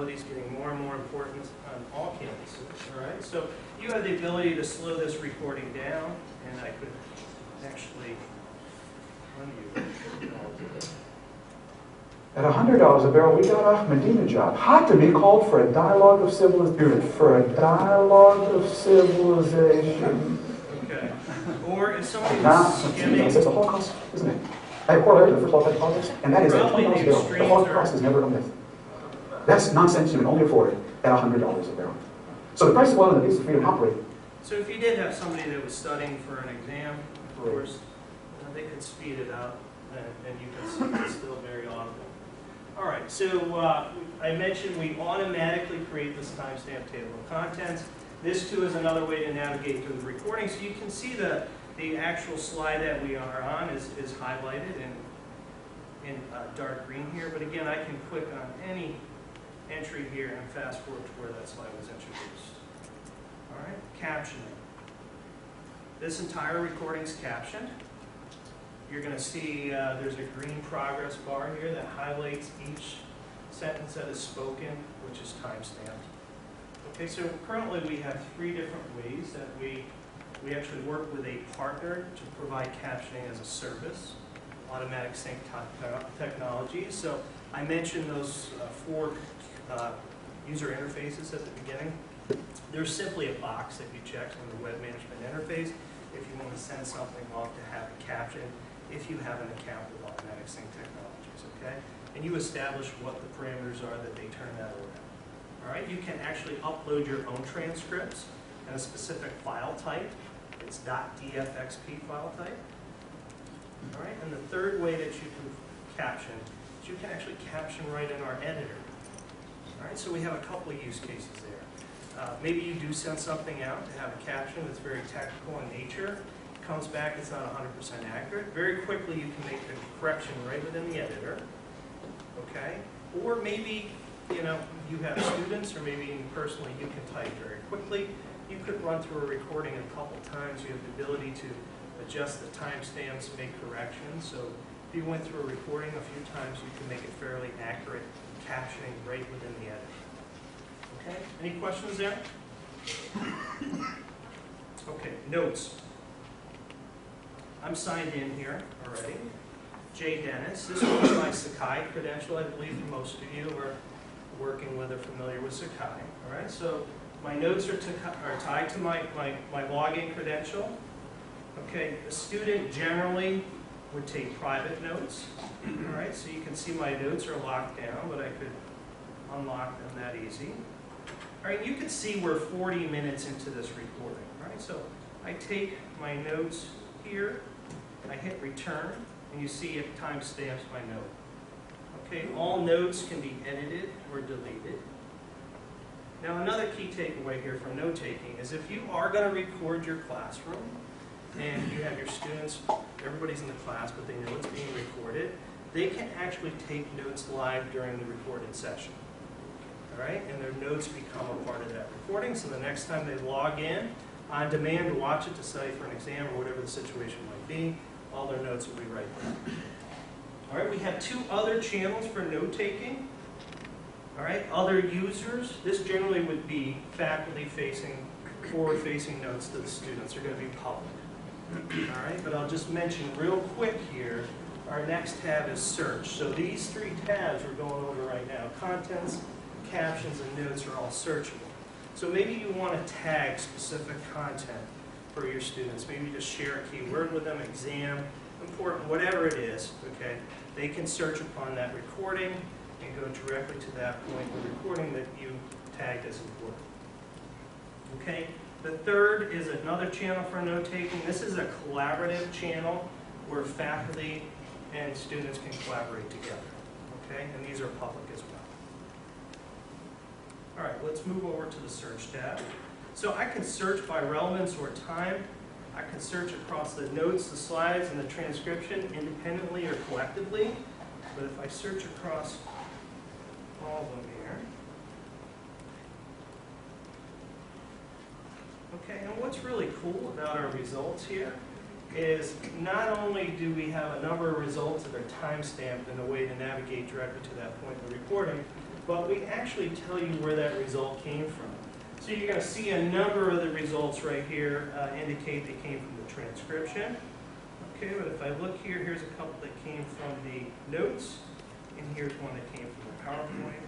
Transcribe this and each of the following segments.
Is getting more and more important on all campuses. All right, so you have the ability to slow this recording down, and I could actually unmute. At $100 a barrel, we got Ahmadinejad. Hatami called for a dialogue of civilization. For a dialogue of civilization. Okay. Or if somebody Nah, was skimming, it's the Holocaust, isn't it? I have corollary to the first law of politics, and that is that Probably $20 a the barrel. The extremes Holocaust are- is never a myth. That's nonsense you can only afford at $100 a barrel. So the price of oil and the peace of freedom operate. so if you did have somebody that was studying for an exam, of course, they could speed it up, and you can see it's still very audible. All right, so I mentioned we automatically create this timestamp table of contents. This too is another way to navigate through the recording. So you can see the actual slide that we are on is highlighted in dark green here. But again, I can click on any entry here and fast forward to where that slide was introduced. All right, captioning. This entire recording is captioned. You're going to see there's a green progress bar here that highlights each sentence that is spoken, which is timestamped. Okay, so currently we have 3 different ways that we actually work with a partner to provide captioning as a service, automatic sync technologies. So I mentioned those 4 user interfaces at the beginning. There's simply a box that you check on the web management interface if you want to send something off to have it captioned if you have an account with automatic sync technologies, okay? And you establish what the parameters are that they turn that around. All right, you can actually upload your own transcripts in a specific file type. It's .dfxp file type. All right, and the third way that you can caption is you can actually caption right in our editor. All right, so we have a couple of use cases there. Maybe you do send something out to have a caption that's very technical in nature. It comes back, it's not 100% accurate. Very quickly you can make the correction right within the editor. Okay? Or maybe, you know, you have students, or maybe even personally you can type very quickly. You could run through a recording a couple times. You have the ability to adjust the timestamps, make corrections. So if you went through a recording a few times, you can make it fairly accurate captioning right within the editor. Okay, any questions there? Okay, notes. I'm signed in here already. J. Dennis. This was my Sakai credential, I believe most of you are working with or familiar with Sakai. All right, so my notes are tied to my login credential. Okay, a student generally would take private notes. All right, so you can see my notes are locked down, but I could unlock them that easy. All right, you can see we're 40 minutes into this recording. All right, so I take my notes here, I hit return, and you see it timestamps my note. Okay, all notes can be edited or deleted. Now another key takeaway here from note taking is if you are going to record your classroom and you have your students, everybody's in the class, but they know it's being recorded, they can actually take notes live during the recorded session. All right, and their notes become a part of that recording, so the next time they log in on demand to watch it, to study for an exam or whatever the situation might be, all their notes will be right there. All right, we have 2 other channels for note taking. All right, other users. This generally would be faculty-facing, forward-facing notes to the students. They're going to be public. All right, but I'll just mention real quick here, our next tab is search. So these 3 tabs we're going over right now, contents, captions, and notes are all searchable. So maybe you want to tag specific content for your students. Maybe just share a keyword with them, exam, important, whatever it is, okay? They can search upon that recording and go directly to that point in the recording that you tagged as important. Okay? The third is another channel for note-taking. This is a collaborative channel where faculty and students can collaborate together. Okay? And these are public as well. All right, let's move over to the search tab. So I can search by relevance or time. I can search across the notes, the slides, and the transcription independently or collectively. But if I search across all of them here. Okay, and what's really cool about our results here is not only do we have a number of results that are time-stamped in a way to navigate directly to that point in the recording, but we actually tell you where that result came from. So you're going to see a number of the results right here indicate they came from the transcription. Okay, but if I look here, here's a couple that came from the notes, and here's one that came from the PowerPoint.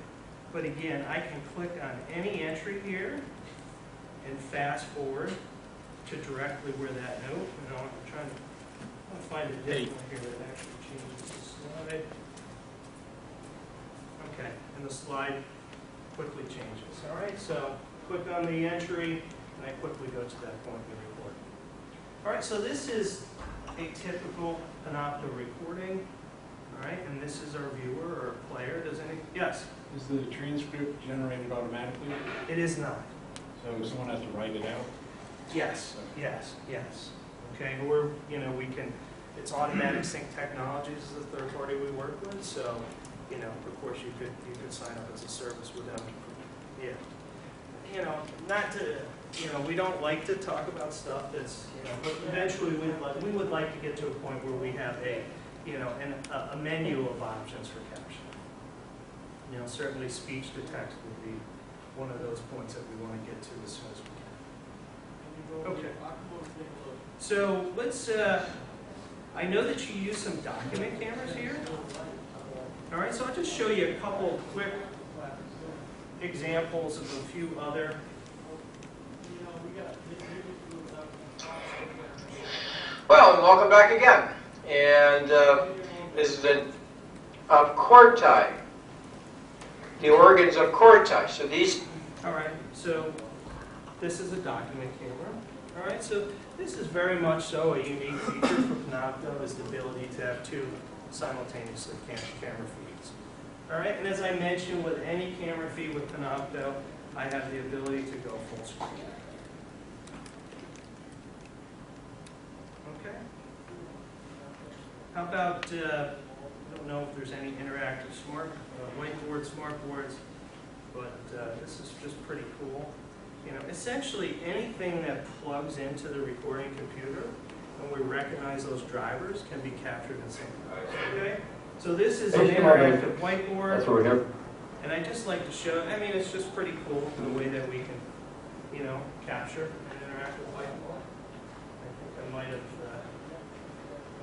But again, I can click on any entry here and fast forward to directly where that note, and I'm trying to find a different one here that actually changes the slide. Okay, and the slide quickly changes. All right, so click on the entry, and I quickly go to that point in the recording. All right, so this is a typical Panopto recording. All right, and this is our viewer or player. Does any? Yes? Is the transcript generated automatically? It is not. So someone has to write it out? Yes, yes, yes. Okay, or, we can, it's automatic sync technologies is the third party we work with, so, of course you could sign up as a service with them. Yeah. Not to, we don't like to talk about stuff that's, but eventually we would like to get to a point where we have a menu of options for caption. Certainly speech to text would be one of those points that we want to get to as soon as we can. Okay. So let's, I know that you use some document cameras here. All right, so I'll just show you a couple quick examples of a few other. Well, and welcome back again. And this is a cord tie. The organs of cord tie. So these. All right, so this is a document camera. All right, so this is very much so a unique feature for Panopto is the ability to have two simultaneously camera feeds. All right, and as I mentioned, with any camera feed with Panopto, I have the ability to go full screen. Okay. How about, I don't know if there's any interactive whiteboard, smartboards, but this is just pretty cool. Essentially anything that plugs into the recording computer and we recognize those drivers can be captured and synchronized. Okay? So this is an interactive whiteboard. That's what we're here. And I just like to show, it's just pretty cool the way that we can, capture an interactive whiteboard. I think I might have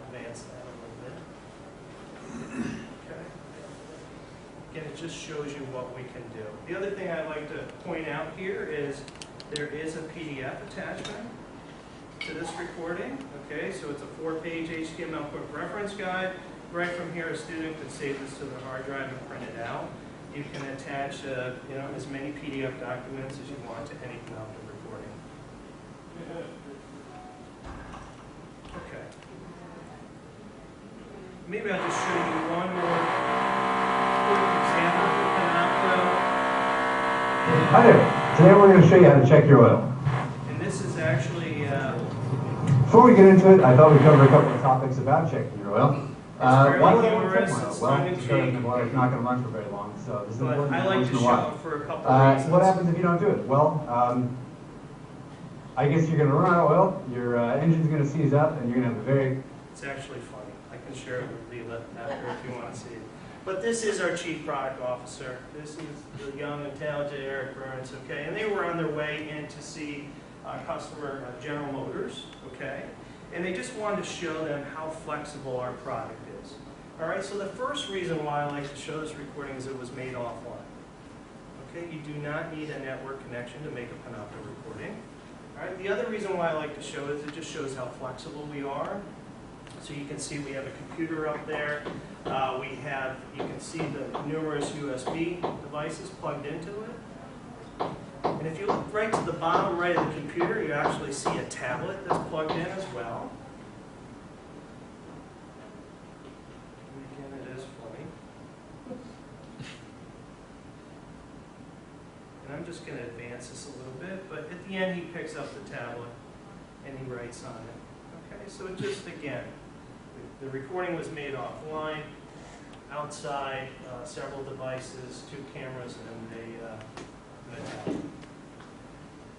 advanced that a little bit. Okay. Again, it just shows you what we can do. The other thing I'd like to point out here is there is a PDF attachment to this recording. Okay, so it's a 4-page HTML quick reference guide. Right from here, a student could save this to their hard drive and print it out. You can attach, as many PDF documents as you want to any Panopto recording. Okay. Maybe I'll just show you one more quick example for Panopto. Hi there. Today we're going to show you how to check your oil. And this is actually... Before we get into it, I thought we'd cover a couple of topics about checking your oil. very Why would I want to humorous, check my oil? it's Well, tongue-in-cheek. because the water's not going to run for very long, so this is But important I like once to in a show while. it for a couple of reasons. What happens if you don't do it? Well, I guess you're going to run out of oil, your engine's going to seize up, and you're going to have a very... It's actually funny. I can share it with Leela after if you want to see it. But this is our Chief Product Officer. This is the young and talented Eric Burns, okay? And they were on their way in to see customer General Motors, okay? And they just wanted to show them how flexible our product is. All right, so the first reason why I like to show this recording is it was made offline. Okay, you do not need a network connection to make a Panopto recording. All right, the other reason why I like to show it is it just shows how flexible we are. So you can see we have a computer up there. You can see the numerous USB devices plugged into it. And if you look right to the bottom right of the computer, you actually see a tablet that's plugged in as well. And again, it is funny. And I'm just going to advance this a little bit, but at the end he picks up the tablet and he writes on it. Okay, so it just, again, the recording was made offline, outside, several devices, 2 cameras, and a tablet.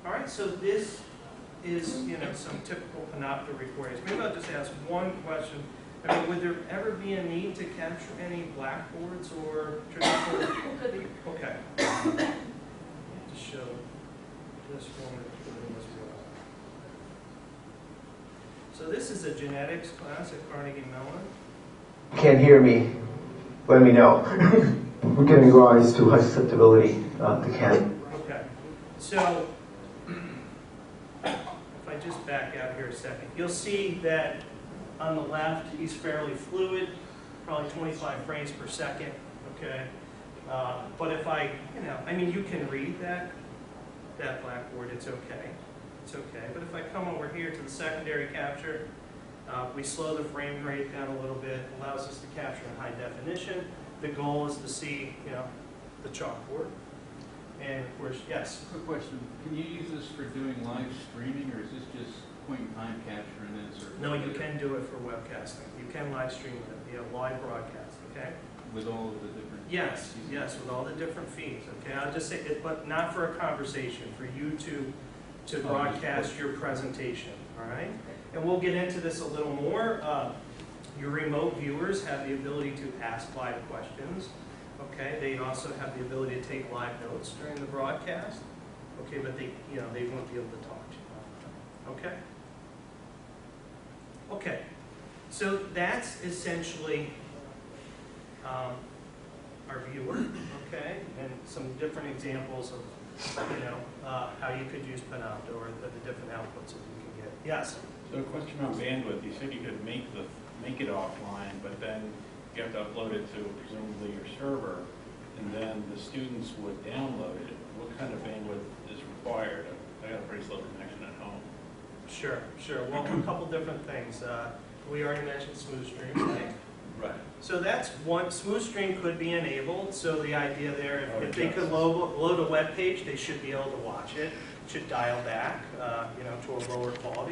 All right, so this is, some typical Panopto recordings. Maybe I'll just ask one question I mean, would there ever be a need to capture any blackboards or traditional? Could be. Okay. To show this one as well. So this is a genetics class at Carnegie Mellon. Can't hear me, let me know. We're giving rise to high susceptibility to chem. Okay. So if I just back out here a second, you'll see that on the left, he's fairly fluid, probably 25 frames per second, okay? But if I, I mean, you can read that blackboard, it's okay. It's okay. But if I come over here to the secondary capture, we slow the frame rate down a little bit, allows us to capture in high definition. The goal is to see, the chalkboard. And of course, yes? Quick question, can you use this for doing live streaming, or is this just point in time capture and then sort of? No, you can do it for webcasting. You can live stream it, live broadcast, okay? With all of the different? Yes, with all the different feeds, okay? I'll just say it, but not for a conversation, for you to broadcast your presentation, all right? And we'll get into this a little more. Your remote viewers have the ability to ask live questions, okay? They also have the ability to take live notes during the broadcast, okay? But they won't be able to talk to you, okay? Okay, so that's essentially our viewer, okay? And some different examples of, how you could use Panopto or the different outputs that you can get. Yes? So a question on bandwidth, you said you could make it offline, but then you have to upload it to presumably your server, and then the students would download it. What kind of bandwidth is required? I got a pretty slow connection at home. Sure. Well, a couple different things. We already mentioned smooth stream, right? Right. So that's one. Smooth stream could be enabled. So the idea there, if they could load a web page, they should be able to watch it. Should dial back, to a lower quality.